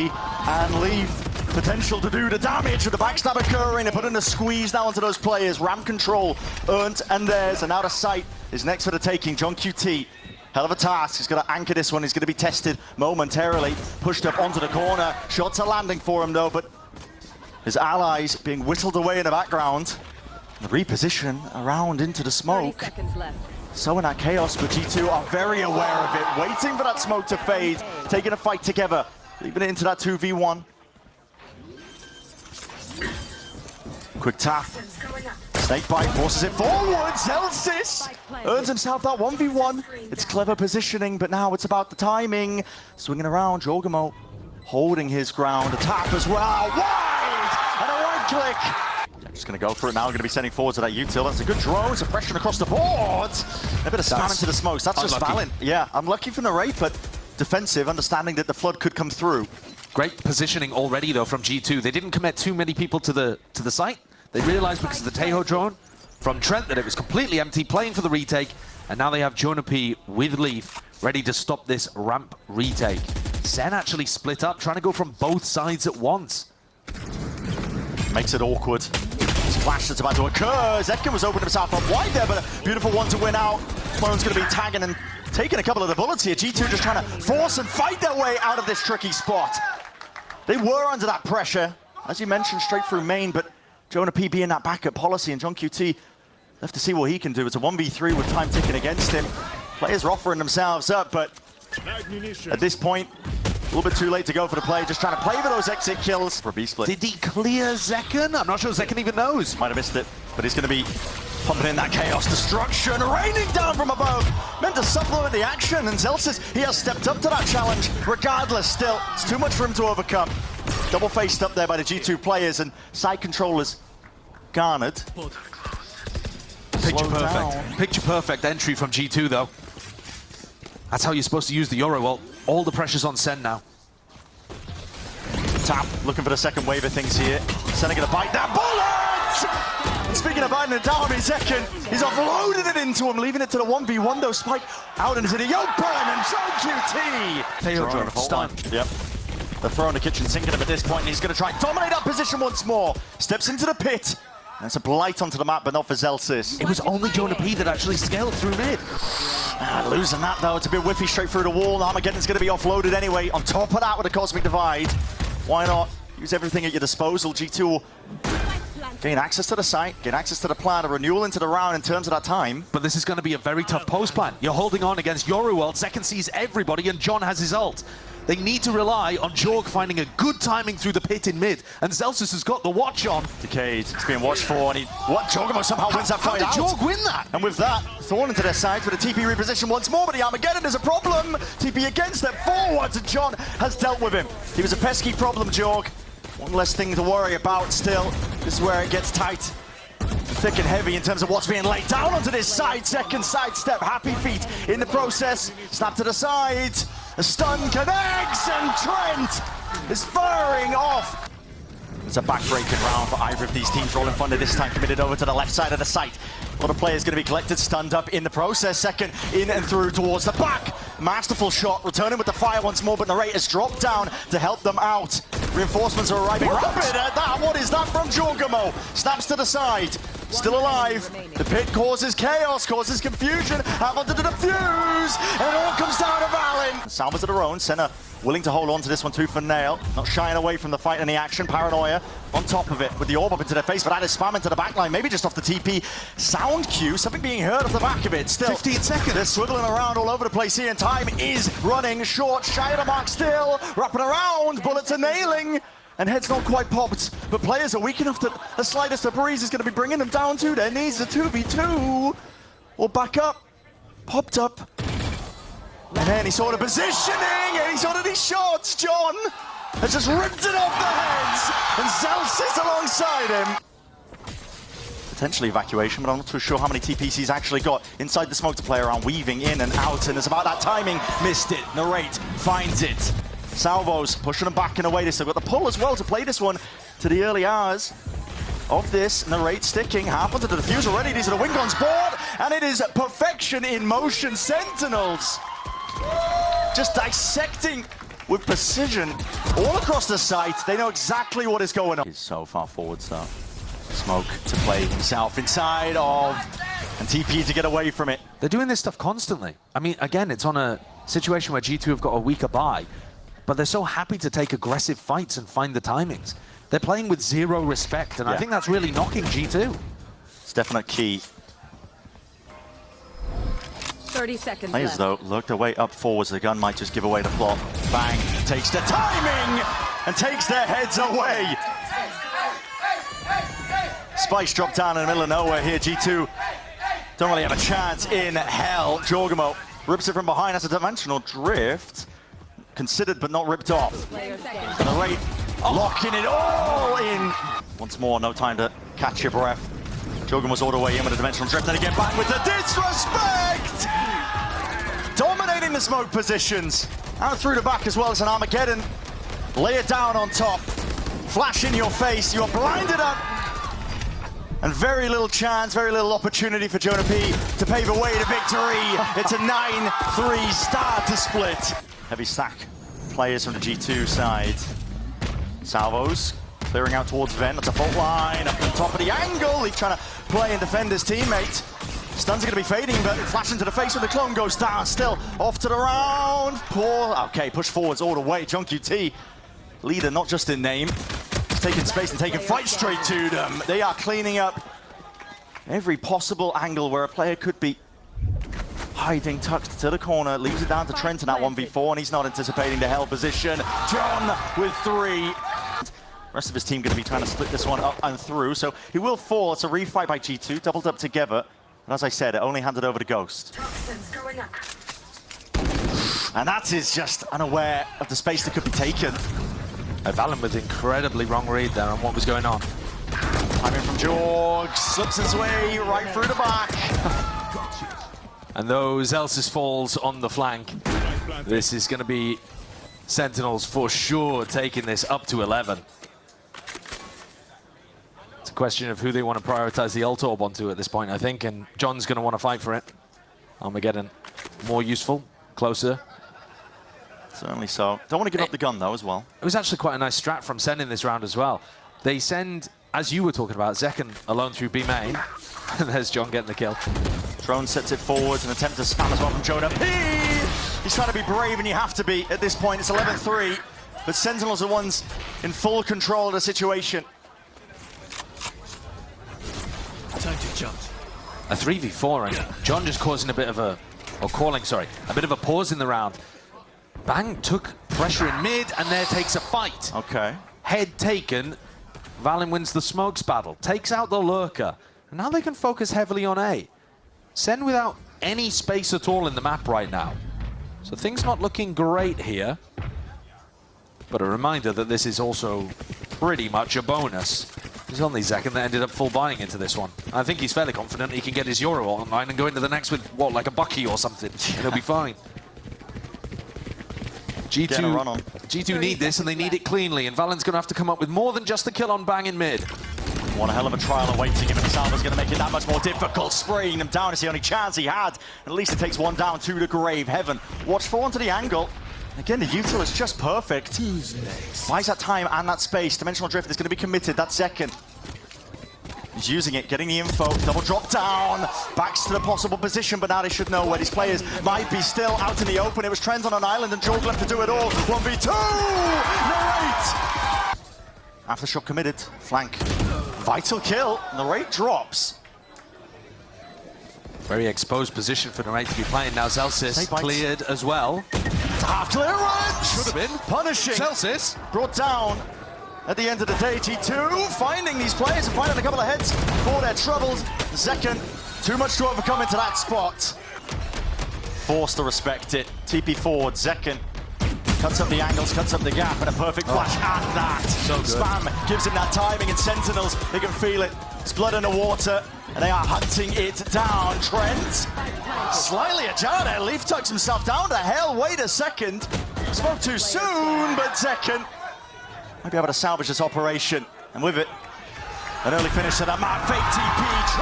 and leave potential to do the damage with the backstab occurring. They're putting a squeeze now onto those players. Ramp control earned and theirs, and now the site is next for the taking. John QT, hell of a task. He's got to anchor this one. He's going to be tested momentarily. Pushed up onto the corner. Shots are landing for him though, but his allies being whittled away in the background. The reposition around into the smoke. So in that chaos, but G2 are very aware of it, waiting for that smoke to fade, taking a fight together, leaving it into that 2v1. Quick tap. Snakebite forces it forward. Zelsis earns himself that 1v1. It's clever positioning, but now it's about the timing. Swinging around, Jorgamo holding his ground. A tap as well. Wide! And a right click. Just going to go for it now. Going to be sending forward to that util. That's a good drone. Suppression across the board. A bit of spam into the smokes. That's just Valen. Yeah, unlucky for Narrate, but defensive, understanding that the flood could come through. Great positioning already, though, from G2. They didn't commit too many people to the site. They realized because of the Tejo drone from Trent that it was completely empty, playing for the retake, and now they have Jonah P with Leaf ready to stop this ramp retake. Sen actually split up, trying to go from both sides at once. Makes it awkward. Splash that's about to occur. Zetkin was opening himself up wide there, but a beautiful one to win out. Clone's going to be tagging and taking a couple of the bullets here. G2 just trying to force and fight their way out of this tricky spot. They were under that pressure, as you mentioned, straight through main, but Jonah P being that backup policy, and John QT left to see what he can do. It's a 1v3 with time ticking against him. Players are offering themselves up, but at this point, a little bit too late to go for the play. Just trying to play for those exit kills for a B-split. Did he clear Zekken? I'm not sure Zekken even knows. Might have missed it, but he's going to be pumping in that chaos destruction, raining down from above. Meant to supplement the action, and Zelsis, he has stepped up to that challenge. Regardless, still, it's too much for him to overcome. Double-faced up there by the G2 players, and side controllers garnered. Picture perfect. Picture perfect entry from G2, though. That's how you're supposed to use the Euro ult. All the pressure's on Sen now. Tap, looking for the second wave of things here. Sen gonna bite that bullet! And speaking of biting it down, Zekken, he's offloaded it into him, leaving it to the 1v1 though. Spike out into the open, and John QT! Tejo stun. Yep. They're throwing the kitchen sink at him at this point, and he's gonna try and dominate that position once more. Steps into the pit. And it's a blight onto the map, but not for Zelsis. It was only Jonah P that actually scaled through mid. Losing that though, it's a bit whiffy straight through the wall. Armageddon's going to be offloaded anyway. On top of that with a Cosmic Divide, why not use everything at your disposal? G2 will gain access to the site, gain access to the plan, a renewal into the round in terms of that time. But this is going to be a very tough post plan. You're holding on against Yoru ult, Zekken sees everybody, and John has his ult. They need to rely on Jorg finding a good timing through the pit in mid, and Zelsis has got the watch on. Decade, it's being watched for, and Jorgamo somehow wins that fight out. How did Jorg win that? And with that, thrown into their sides with a TP reposition once more, but the Armageddon is a problem. TP again, step forwards, and John has dealt with him. He was a pesky problem, Jorg. One less thing to worry about still. This is where it gets tight. Thick and heavy in terms of what's being laid down onto this side. Second side step, happy feet in the process. Snap to the side. A stun connects, and Trent is firing off. It's a back-breaking round for either of these teams. Rolling Thunder this time committed over to the left side of the site. A lot of players going to be collected, stunned up in the process. Second in and through towards the back. Masterful shot, returning with the fire once more, but Narrate has dropped down to help them out. Reinforcements are arriving rapid at that. What is that from Jorgamo? Snaps to the side. Still alive. The pit causes chaos, causes confusion. Having to defuse, and it all comes down to Valen. Salvas of their own. Senna willing to hold on to this one tooth and nail. Not shying away from the fight and the action. Paranoia on top of it with the orb up into their face, but that is spam into the backline. Maybe just off the TP. Sound cue, something being heard off the back of it. Still 15 seconds. They're swiveling around all over the place here, and time is running short. Shy of the mark still. Wrapping around. Bullets are nailing. And head's not quite popped, but players are weak enough that the slightest of breeze is going to be bringing them down to their knees. A 2v2. Or back up. Popped up. And then he saw the positioning, and he saw these shots. John has just ripped it off the heads, and Zelsis alongside him. Potentially evacuation, but I'm not too sure how many TPs he's actually got. Inside the smoke to play around, weaving in and out, and it's about that timing. Missed it. Narrate finds it. Salvos pushing them back in a way. They've still got the pull as well to play this one to the early hours of this. Narrate sticking half onto the defuse already. These are the Wingons board, and it is perfection in motion. Sentinels just dissecting with precision all across the site. They know exactly what is going on. He's so far forward, so Smoke to play himself inside of, and TP to get away from it. They're doing this stuff constantly. I mean, again, it's on a situation where G2 have got a weaker buy, but they're so happy to take aggressive fights and find the timings. They're playing with zero respect, and I think that's really knocking G2. It's definite key. 30 seconds Players, though, look their way up forwards. The gun might just give away the plot. Bang, takes the timing and takes their heads away. Spikes drop down in the middle of nowhere here. G2 don't really have a chance in hell. Jorgamo rips it from behind. That's a dimensional drift. Considered but not ripped off. And the rate locking it all in. Once more, no time to catch your breath. Jorgamo's all the way in with a dimensional drift. Then again back with the disrespect! Dominating the smoke positions. Out through the back as well as an Armageddon. Lay it down on top. Flash in your face. You're blinded up. And very little chance, very little opportunity for Jonah P to pave the way to victory. It's a 9-3 start to split. Heavy stack players from the G2 side. Salvos clearing out towards Ven. That's a fault line up on top of the angle. He's trying to play and defend his teammate. Stun's going to be fading, but flash into the face when the clone goes down. Still off to the round. Poor. Okay, push forwards all the way. John QT, leader not just in name. He's taking space and taking fight straight to them. They are cleaning up every possible angle where a player could be hiding, tucked to the corner, leaves it down to Trent in that 1v4, and he's not anticipating the hell position. John with 3. Rest of his team going to be trying to split this one up and through, so he will fall. It's a refight by G2, doubled up together. And as I said, it only handed over to Ghost. And that is just unaware of the space that could be taken. Valen with incredibly wrong read there on what was going on. Timing from Jorg, slips his way right through the back. And those Elsis falls on the flank. This is going to be Sentinels for sure taking this up to 11. It's a question of who they want to prioritize the ult orb onto at this point, I think, and John's going to want to fight for it. Armageddon more useful, closer. Certainly so. Don't want to give up the gun, though, as well. It was actually quite a nice strat from Sen in this round as well. They send, as you were talking about, Zekken alone through B main. And there's John getting the kill. Drone sets it forwards, an attempt to spam as well from Jonah P. He's trying to be brave, and you have to be at this point. It's 11-3, but Sentinels are the ones in full control of the situation. Time to jump. A 3v4, and John just causing a bit of a, or calling, sorry, a bit of a pause in the round. Bang took pressure in mid, and there takes a fight. Okay. Head taken, Valen wins the smokes battle, takes out the lurker, and now they can focus heavily on A. Sen without any space at all in the map right now. So things not looking great here. But a reminder that this is also pretty much a bonus. There's only Zekken that ended up full buying into this one. I think he's fairly confident he can get his Euro online and go into the next with, what, like a Bucky or something. And he'll be fine. G2 need this, and they need it cleanly, and Valen's going to have to come up with more than just the kill on Bang in mid. One hell of a trial awaiting him, and Salva's going to make it that much more difficult. Spraying them down is the only chance he had. At least it takes one down to the grave. Heaven watchful onto the angle. Again, the util is just perfect. Buys that time and that space. Dimensional drift is going to be committed. That's second. He's using it, getting the info. Double drop down. Backs to the possible position, but now they should know where these players might be still out in the open. It was Trent on an island, and Jorg left to do it all. 1v2! Narrate! Aftershock committed. Flank. Vital kill. Narrate drops. Very exposed position for Narrate to be playing now. Zelsis cleared as well. It's a half clearance! Should have been. Punishing. Zelsis Brought down. At the end of the day, G2 finding these players and finding a couple of heads for their troubles. Second, too much to overcome into that spot. Forced to respect it. TP forward, Zekken cuts up the angles, cuts up the gap, and a perfect flash at that. So good. Spam gives him that timing, and Sentinels, they can feel it. It's blood in the water, and they are hunting it down. Trent, slightly ajar there. Leaf tucks himself down to hell. Wait a second. Spoke too soon, but Zekken might be able to salvage this operation. And with it, an early finish to the map. Fake TP.